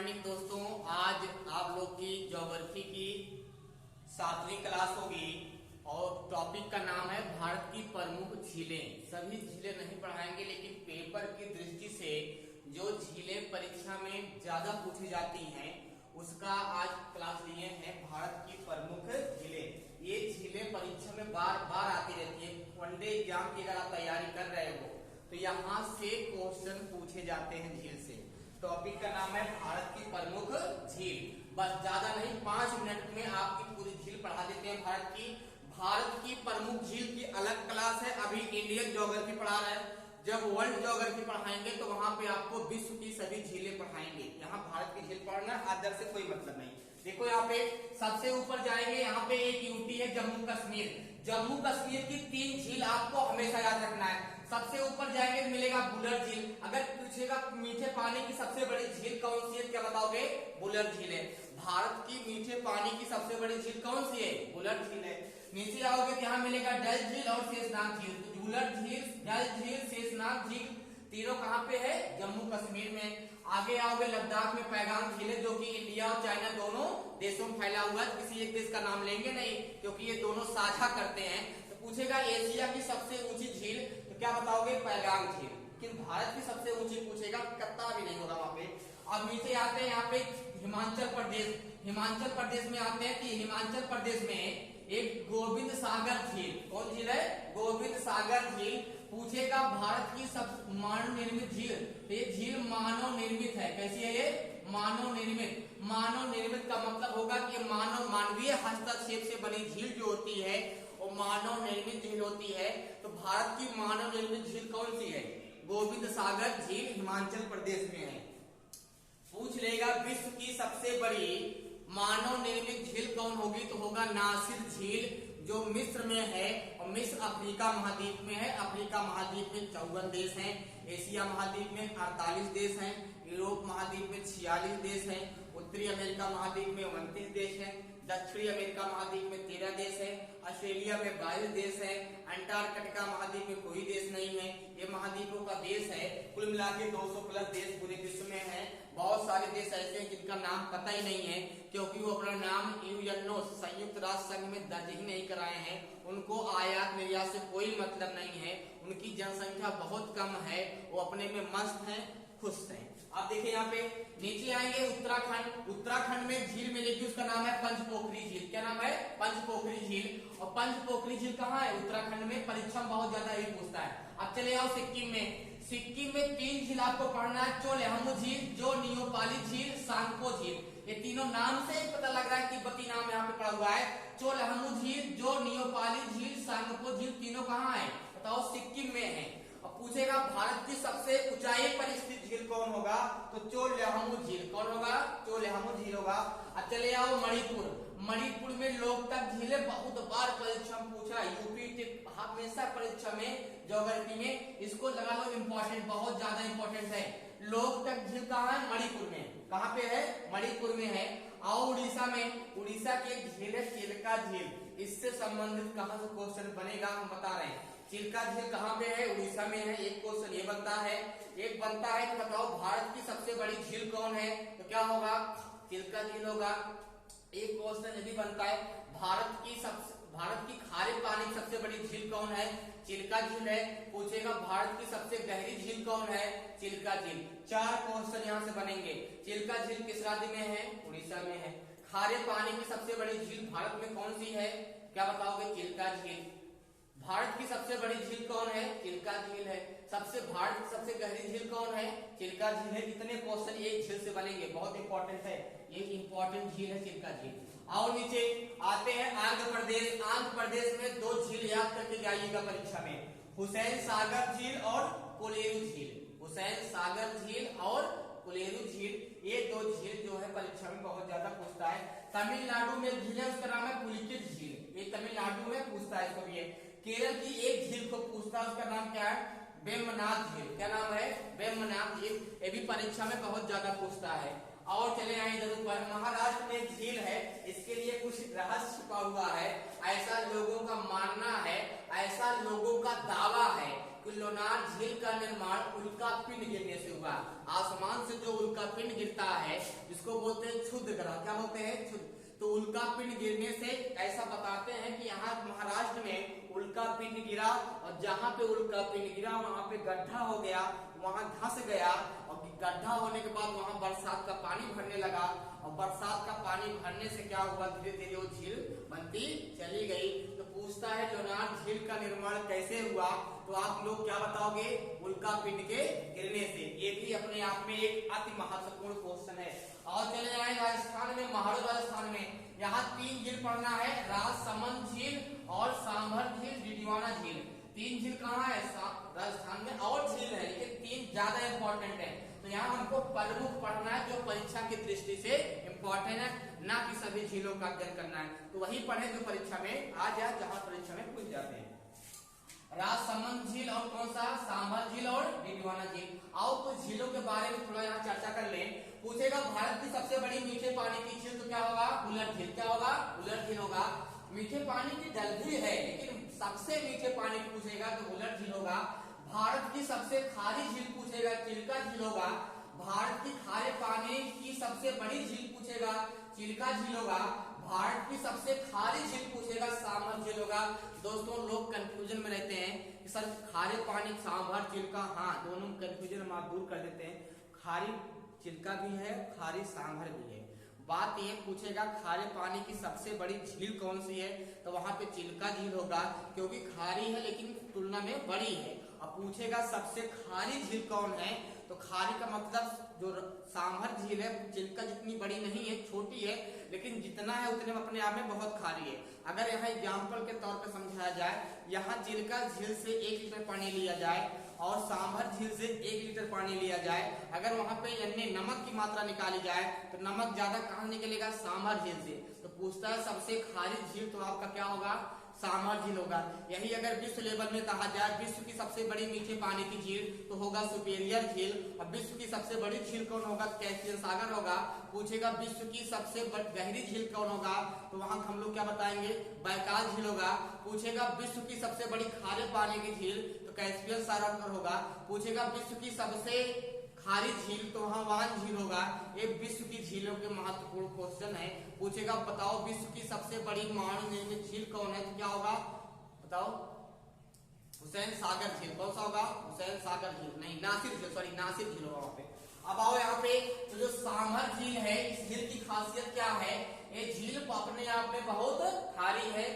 Morning दोस्तों। आज आप लोग की ज्योग्राफी की 7वीं क्लास होगी और टॉपिक का नाम है भारत की प्रमुख झीलें। सभी झीलें नहीं पढ़ाएंगे, लेकिन पेपर की दृष्टि से जो झीलें परीक्षा में ज्यादा पूछी जाती हैं उसका आज क्लास लिए हैं। भारत की प्रमुख झीलें, ये झीलें परीक्षा में बार बार आती रहती है। वनडे एग्जाम की अगर आप तैयारी कर रहे हो तो यहाँ से क्वेश्चन पूछे जाते हैं झील से। टॉपिक का नाम है भारत की प्रमुख झील। बस ज्यादा नहीं, 5 मिनट में आपकी पूरी झील पढ़ा देते हैं। भारत की प्रमुख झील की अलग क्लास है। अभी इंडियन ज्योग्राफी पढ़ा रहे हैं, जब वर्ल्ड ज्योग्राफी पढ़ाएंगे तो वहां पे आपको विश्व की सभी झीलें पढ़ाएंगे। यहाँ भारत की झील पढ़ना अदर से कोई मतलब नहीं। देखो यहाँ पे सबसे ऊपर जाएंगे, यहाँ पे एक यूटी है जम्मू कश्मीर। जम्मू कश्मीर की 3 झील आपको हमेशा याद रखना है। सबसे ऊपर जाएंगे मिलेगा बुलर झील। अगर पूछेगा मीठे पानी की सबसे बड़ी झील कौन सी है, क्या बताओगे? बुलर झील है। भारत की मीठे पानी की सबसे बड़ी झील कौन सी है? बुलर झील है। नीचे आओगे तो यहाँ मिलेगा डल झील और शेषनाग झील। बुलर झील, डल झील, शेषनाग झील तीनों कहाँ पे है? जम्मू कश्मीर में। आगे आओगे लद्दाख में पैगाम झील है, जो कि इंडिया और चाइना दोनों देशों में फैला हुआ है। किसी एक देश का नाम लेंगे नहीं, क्योंकि ये दोनों साझा करते हैं। तो पूछेगा एशिया की सबसे ऊंची झील, तो क्या बताओगे? पैगाम झील। लेकिन भारत की सबसे ऊंची पूछेगा, कत्ता भी नहीं होगा वहां पे। अब नीचे आते हैं यहाँ पे हिमाचल प्रदेश। हिमाचल प्रदेश में आते हैं कि हिमाचल प्रदेश में एक गोविंद सागर झील। कौन झील है? गोविंद सागर झील। पूछेगा भारत की सब मानव निर्मित झील, तो ये झील मानव निर्मित है। कैसी है ये? मानव निर्मित। मानव निर्मित का मतलब होगा कि मानवीय हस्तक्षेप से बनी झील जो होती है वो मानव निर्मित झील होती है। तो भारत की मानव निर्मित झील कौन सी है? गोविंद सागर झील हिमाचल प्रदेश में है। पूछ लेगा विश्व की सबसे बड़ी मानव निर्मित झील कौन होगी, तो होगा नासिर झील, जो मिस्र में है। और मिस्र अफ्रीका महाद्वीप में है। अफ्रीका महाद्वीप में 54 देश हैं, एशिया महाद्वीप में 48 देश हैं, यूरोप महाद्वीप में 46 देश हैं, उत्तरी अमेरिका महाद्वीप में 29 देश हैं, दक्षिणी अमेरिका महाद्वीप में 13 देश है, ऑस्ट्रेलिया में 22 देश है, अंटार्कटिका महाद्वीप में कोई देश नहीं है। ये महाद्वीपों का देश है। कुल मिला के 200 प्लस देश पूरे विश्व में है। बहुत सारे देश ऐसे हैं जिनका नाम पता ही नहीं है, क्योंकि वो अपना नाम यूएनओ संयुक्त राष्ट्र संघ में दर्ज ही नहीं कराए हैं। उनको आयात निर्यात से कोई मतलब नहीं है। उनकी जनसंख्या बहुत कम है, वो अपने में मस्त है, खुश हैं। आप देखिए यहाँ पे नीचे आएंगे उत्तराखंड। उत्तराखंड में झील मिलेगी, उसका नाम है पंचपोखरी झील। क्या नाम है? पंचपोखरी झील। और पंचपोखरी झील कहाँ है? उत्तराखंड में। परीक्षा बहुत ज्यादा यही पूछता है। अब चले आओ सिक्किम में। सिक्किम में 3 झील आपको पढ़ना है। चोलेहमू झील, जो नियोपाली झील, सांगपो झील। ये तीनों नाम से ही पता लग रहा है कि तिब्बती नाम यहाँ पे पड़ा हुआ है। चोलेहमू झील, जो नियोपाली झील, सांगपो झील तीनों कहाँ है? बताओ, सिक्किम में है। अब पूछेगा भारत की सबसे ऊंचाई पर स्थित झील कौन होगा, तो चोलेहमू झील। कौन होगा? चोलेहमू झील होगा। अब चले आओ मणिपुर। मणिपुर में लोकटक झील है। बहुत बार परीक्षा में पूछा, यूपी हमेशा परीक्षा में ज्योग्राफी में इसको लगा लो इंपॉर्टेंट, बहुत ज्यादा इंपॉर्टेंट है। लोकटक झील कहाँ है? मणिपुर में। कहाँ पे है? मणिपुर में है। आओ उड़ीसा में। उड़ीसा की एक झील है चिल्का झील। इससे संबंधित कहाँ से क्वेश्चन बनेगा हम बता रहे हैं। चिल्का झील कहाँ पे है? उड़ीसा में है। एक क्वेश्चन ये बनता है। एक बनता है कि बताओ भारत की सबसे बड़ी झील कौन है, तो क्या होगा? चिल्का झील होगा। एक क्वेश्चन ये भी बनता है, भारत की खारे पानी की सबसे बड़ी झील कौन है? चिल्का झील है। पूछेगा भारत की सबसे गहरी झील कौन है? चिल्का झील। 4 क्वेश्चन यहाँ से बनेंगे। चिल्का झील किस राज्य में है? उड़ीसा में है। खारे पानी की सबसे बड़ी झील भारत में कौन सी है? क्या बताओगे? चिल्का झील। भारत की सबसे बड़ी झील कौन है? चिल्का झील है। भारत की सबसे गहरी झील कौन है? चिल्का झील है। इतने क्वेश्चन एक झील से बनेंगे, बहुत इंपॉर्टेंट है। ये इंपॉर्टेंट झील है चिल्का झील। आओ नीचे आते हैं आंध्र प्रदेश। आंध्र प्रदेश में 2 झील याद करके जाइएगा परीक्षा में, हुसैन सागर झील और कोलेरू झील। हुसैन सागर झील और कोलेरू झील, ये 2 झील जो है परीक्षा में बहुत ज्यादा पूछता है। तमिलनाडु में झील है, उसका नाम है पुलिकेट झील। ये तमिलनाडु में पूछता है इसको भी। केरल की एक झील को पूछता है, उसका नाम क्या है? वेम्बनाथ झील। क्या नाम है? वेम्बनाथ झील। ये भी परीक्षा में बहुत ज्यादा पूछता है। और चले आए इधर ऊपर, महाराष्ट्र में एक झील है, इसके लिए कुछ रहस्य छुपा हुआ है। ऐसा लोगों का मानना है, ऐसा लोगों का दावा है कि लोनार झील का निर्माण उल्का पिंड गिरने से हुआ। आसमान से जो उल्का पिंड गिरता है जिसको बोलते हैं क्षुद्र ग्रह, क्या बोलते हैं क्षुद्र, तो उल्का पिंड गिरने से ऐसा बताते हैं कि यहाँ महाराष्ट्र में उल्का पिंड गिरा और जहाँ पे उल्का पिंड गिरा वहां पे गड्ढा हो गया, वहां धंस गया और गड्ढा होने के बाद वहां बरसात का पानी भरने लगा और बरसात का पानी भरने से क्या हुआ, धीरे धीरे वो झील बनती चली गई। तो पूछता है लोनार झील का निर्माण कैसे हुआ, तो आप लोग क्या बताओगे, उल्का पिंड के गिरने से। ये भी अपने आप में एक अति महत्वपूर्ण क्वेश्चन है। और चले जाए राजस्थान में, महाराष्ट्र राजस्थान में यहाँ 3 झील पढ़ना है, राजसमंद झील और सांभर झील, डिडवाना झील। 3 झील कहाँ है राजस्थान में, और झील है लेकिन 3 ज्यादा इंपॉर्टेंट है। तो यहाँ हमको प्रमुख पढ़ना है जो परीक्षा की दृष्टि से इंपॉर्टेंट है, ना कि सभी झीलों का अध्ययन करना है। तो वही पढ़े जो परीक्षा में आ जाए, जहाँ परीक्षा में पूछ जाते हैं। राजसमंद झील और कौन सा, सांभर झील और डिडवाना झील। आओ कुछ झीलों के बारे में थोड़ा यहाँ चर्चा कर लें। पूछेगा भारत की सबसे बड़ी मीठे पानी की झील, तो क्या होगा, बुलर झील। क्या होगा, बुलर झील होगा। मीठे पानी की जल भी है लेकिन सबसे मीठे पानी पूछेगा तो बुलर झील होगा। भारत की सबसे खारी झील पूछेगा, चिल्का झील होगा। भारत की खारे पानी की सबसे बड़ी झील पूछेगा, चिल्का झील होगा। भारत की सबसे खारी झील पूछेगा, सांभर झील होगा। दोस्तों लोग कंफ्यूजन में रहते हैं कि सर खारे पानी सांभर चिल्का, हाँ दोनों कंफ्यूजन हम दूर कर देते हैं। खारी चिल्का भी है, खारी सांभर भी है। बात ये पूछेगा खारे पानी की सबसे बड़ी झील कौन सी है, तो वहां पे चिल्का झील होगा क्योंकि खारी है लेकिन तुलना में बड़ी है। अब पूछेगा सबसे खारी झील कौन है, तो खारी का मतलब जो सांभर झील है, चिल्का जितनी बड़ी नहीं है, छोटी है, लेकिन जितना है उतने में अपने आप में बहुत खारी है। अगर यहाँ एग्जाम्पल के तौर पर समझाया जाए, यहाँ चिल्का झील से 1 लीटर पानी लिया जाए और सांभर झील से 1 लीटर पानी लिया जाए, अगर वहां पे यानी नमक की मात्रा निकाली जाए तो नमक ज्यादा कहाँ निकलेगा, सांभर झील से। तो पूछता है सबसे खारी झील, तो आपका क्या होगा, सांभर झील होगा। यही अगर विश्व लेवल में कहा जाए विश्व की सबसे बड़ी मीठे पानी की झील, तो होगा सुपेरियर झील। और विश्व की सबसे बड़ी झील कौन होगा, कैस्पियन सागर होगा। पूछेगा विश्व की सबसे गहरी झील कौन होगा, तो वहां हम लोग क्या बताएंगे, बैकाल झील होगा। पूछेगा विश्व की सबसे बड़ी खारे पानी की झील, तो कैस्पियन सागर होगा। पूछेगा विश्व की सबसे खारी झील, तो वहां वान झील होगा। ये विश्व की झीलों के महत्वपूर्ण क्वेश्चन है। पूछेगा बताओ विश्व की सबसे बड़ी मानव निर्मित झील कौन है, तो क्या होगा बताओ, हुसैन सागर झील। कौन सा होगा, हुसैन सागर झील नहीं, नासिर झील, सॉरी नासिर झील होगा वहां पे। अब आओ यहाँ पे, तो जो सांभर झील है, इस झील की खासियत क्या है, ये झील अपने आप में बहुत खारी है।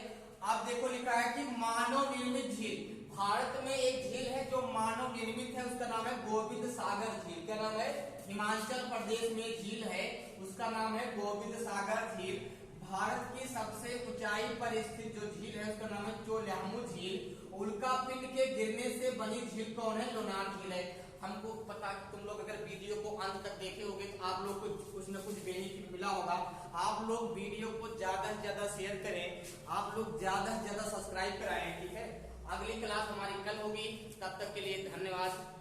आप देखो लिखा है कि मानव निर्मित झील। भारत में एक झील है जो मानव निर्मित है, उसका नाम है गोविंद सागर झील। क्या नाम है, हिमाचल प्रदेश में झील है, उसका नाम है गोविंद सागर झील। भारत की सबसे ऊंचाई पर स्थित जो झील है उसका नाम है चोल्यामू झील। उल्का पिंड के गिरने से बनी झील कौन है, लोनार झील है। हमको पता, तुम लोग अगर वीडियो को अंत तक देखे होगे तो आप लोग को कुछ न कुछ बेनिफिट मिला होगा। आप लोग वीडियो को ज्यादा से ज्यादा शेयर करें, आप लोग ज्यादा से ज्यादा सब्सक्राइब कराएं, ठीक है। अगली क्लास हमारी कल होगी, तब तक के लिए धन्यवाद।